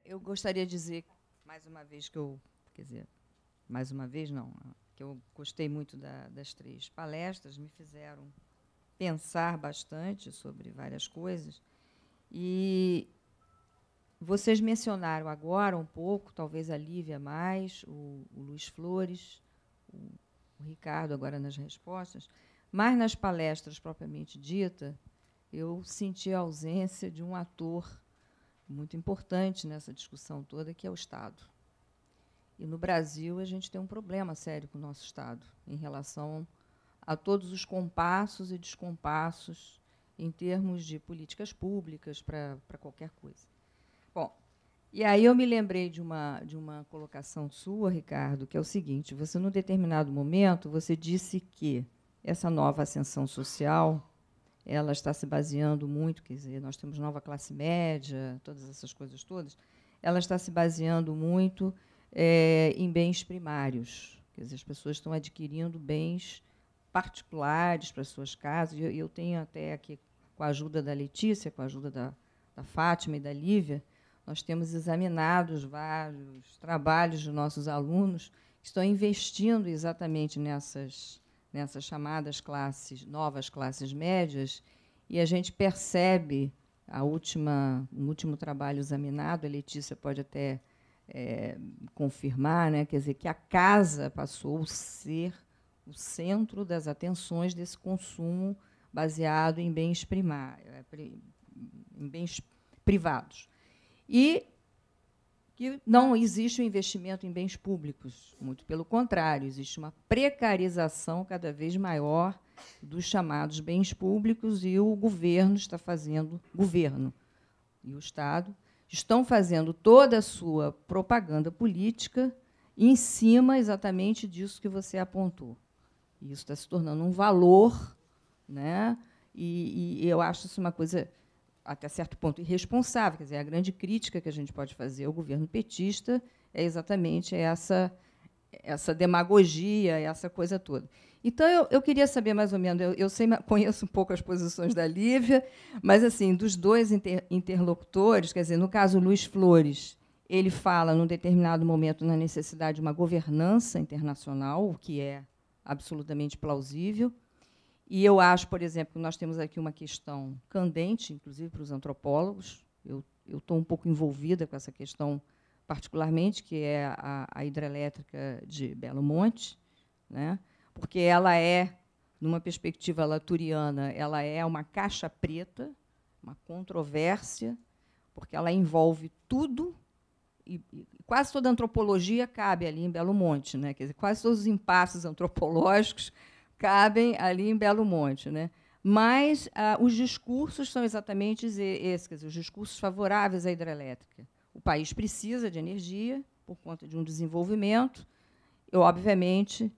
Eu gostaria de dizer, mais uma vez, quer dizer, mais uma vez não, que eu gostei muito das 3 palestras, me fizeram pensar bastante sobre várias coisas. E vocês mencionaram agora um pouco, talvez a Lívia mais, o Luiz Flores, o Ricardo agora nas respostas, mas nas palestras propriamente dita, eu senti a ausência de um ator muito importante nessa discussão toda, que é o Estado. E no Brasil a gente tem um problema sério com o nosso Estado, em relação a todos os compassos e descompassos em termos de políticas públicas para qualquer coisa. Bom, e aí eu me lembrei de uma colocação sua, Ricardo, que é o seguinte: você, num determinado momento, você disse que essa nova ascensão social ela está se baseando muito, quer dizer, nós temos nova classe média, todas essas coisas todas, ela está se baseando muito em bens primários. Quer dizer, as pessoas estão adquirindo bens particulares para as suas casas. E eu tenho até aqui, com a ajuda da Letícia, com a ajuda da Fátima e da Lívia, nós temos examinado vários trabalhos de nossos alunos que estão investindo exatamente nessas chamadas novas classes médias, e a gente percebe, no último trabalho examinado, a Letícia pode até confirmar, né, quer dizer, que a casa passou a ser o centro das atenções desse consumo baseado em bens em bens privados. E que não existe um investimento em bens públicos, muito pelo contrário, existe uma precarização cada vez maior dos chamados bens públicos, e o governo e o Estado estão fazendo toda a sua propaganda política em cima exatamente disso que você apontou. E isso está se tornando um valor, né? E eu acho isso uma coisa, até certo ponto, irresponsável. Quer dizer, a grande crítica que a gente pode fazer ao governo petista é exatamente essa demagogia, essa coisa toda. Então, eu queria saber, mais ou menos, conheço um pouco as posições da Lívia, mas, assim, dos dois interlocutores, quer dizer, no caso, o Luiz Flores, ele fala, num determinado momento, na necessidade de uma governança internacional, o que é absolutamente plausível. E eu acho, por exemplo, que nós temos aqui uma questão candente, inclusive para os antropólogos. Eu estou um pouco envolvida com essa questão, particularmente, que é a hidrelétrica de Belo Monte, né? Porque ela é, numa perspectiva laturiana, ela é uma caixa preta, uma controvérsia, porque ela envolve tudo, e quase toda a antropologia cabe ali em Belo Monte, né? Quer dizer, quase todos os impasses antropológicos cabem ali em Belo Monte, né? Mas os discursos são exatamente esses, quer dizer, os discursos favoráveis à hidrelétrica. O país precisa de energia por conta de um desenvolvimento, e, obviamente,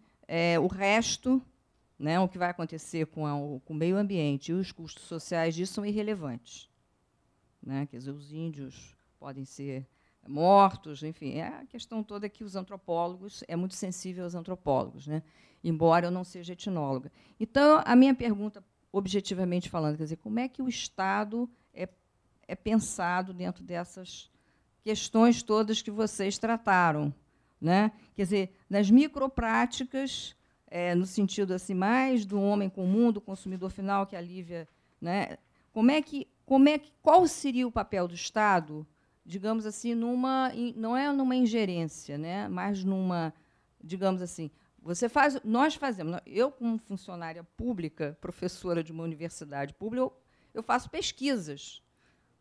o resto, né, o que vai acontecer com o meio ambiente e os custos sociais disso são irrelevantes, né? Quer dizer, os índios podem ser mortos, enfim, é a questão toda que os antropólogos, é muito sensível aos antropólogos, né? Embora eu não seja etnóloga. Então, a minha pergunta, objetivamente falando, quer dizer, como é que o Estado é pensado dentro dessas questões todas que vocês trataram, né? Quer dizer, nas micropráticas, no sentido assim mais do homem comum, do consumidor final, que a Lívia, né? Qual seria o papel do Estado, digamos assim, não é numa ingerência, né? Mas numa, digamos assim, nós fazemos. Eu, como funcionária pública, professora de uma universidade pública, eu faço pesquisas,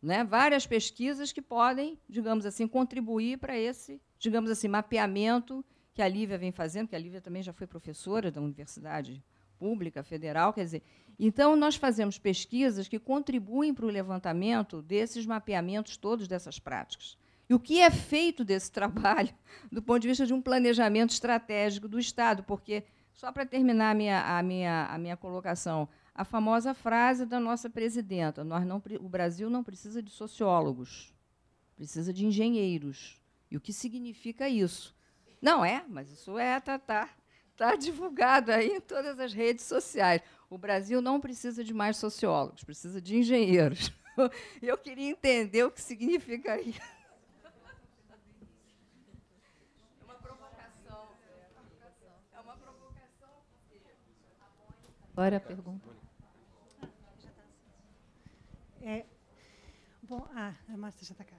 né? Várias pesquisas que podem, digamos assim, contribuir para esse, digamos assim, mapeamento que a Lívia vem fazendo, que a Lívia também já foi professora da Universidade Pública Federal, quer dizer, então nós fazemos pesquisas que contribuem para o levantamento desses mapeamentos todos dessas práticas. E o que é feito desse trabalho do ponto de vista de um planejamento estratégico do Estado? Porque, só para terminar a minha colocação, a famosa frase da nossa presidenta, o Brasil não precisa de sociólogos, precisa de engenheiros. E o que significa isso? Não é, mas isso está divulgado aí em todas as redes sociais. O Brasil não precisa de mais sociólogos, precisa de engenheiros. Eu queria entender o que significa isso. Agora a pergunta. Bom, a Marta já está cá.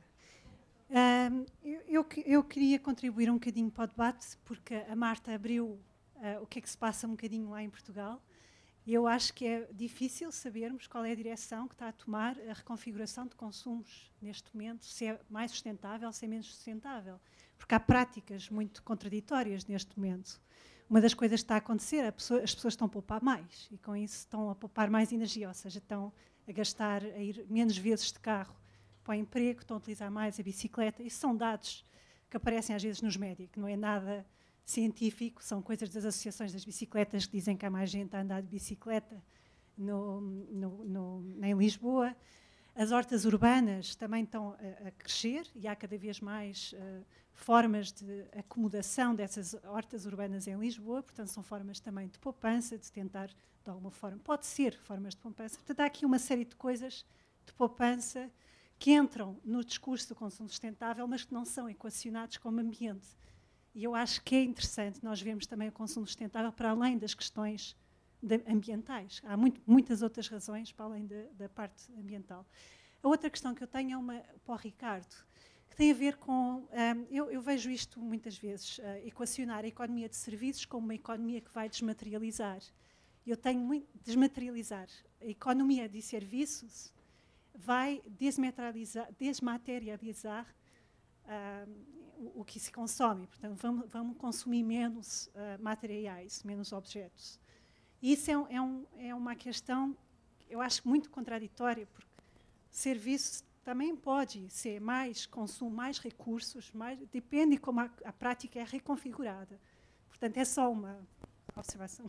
Eu queria contribuir um bocadinho para o debate, porque a Marta abriu o que é que se passa um bocadinho lá em Portugal. Eu acho que é difícil sabermos qual é a direção que está a tomar a reconfiguração de consumos neste momento, se é mais sustentável, se é menos sustentável, porque há práticas muito contraditórias neste momento. Uma das coisas que está a acontecer, as pessoas estão a poupar mais e com isso estão a poupar mais energia, ou seja, estão a gastar, a ir menos vezes de carro para o emprego, estão a utilizar mais a bicicleta. Isso são dados que aparecem às vezes nos médias, que não é nada científico, são coisas das associações das bicicletas que dizem que há mais gente a andar de bicicleta em Lisboa. As hortas urbanas também estão a crescer e há cada vez mais formas de acomodação dessas hortas urbanas em Lisboa, portanto são formas também de poupança, de tentar, de alguma forma, pode ser formas de poupança. Portanto, há aqui uma série de coisas de poupança que entram no discurso do consumo sustentável, mas que não são equacionados como ambiente. E eu acho que é interessante nós vermos também o consumo sustentável para além das questões ambientais. Há muitas outras razões para além da parte ambiental. A outra questão que eu tenho é uma para o Ricardo, que tem a ver com... eu vejo isto muitas vezes, equacionar a economia de serviços como uma economia que vai desmaterializar. Eu tenho muito... Desmaterializar. A economia de serviços vai desmaterializar o que se consome. Portanto, vamos consumir menos materiais, menos objetos. E isso é uma questão, eu acho, muito contraditória, porque serviço também pode ser mais consumo, mais recursos, depende de como a prática é reconfigurada. Portanto, é só uma observação.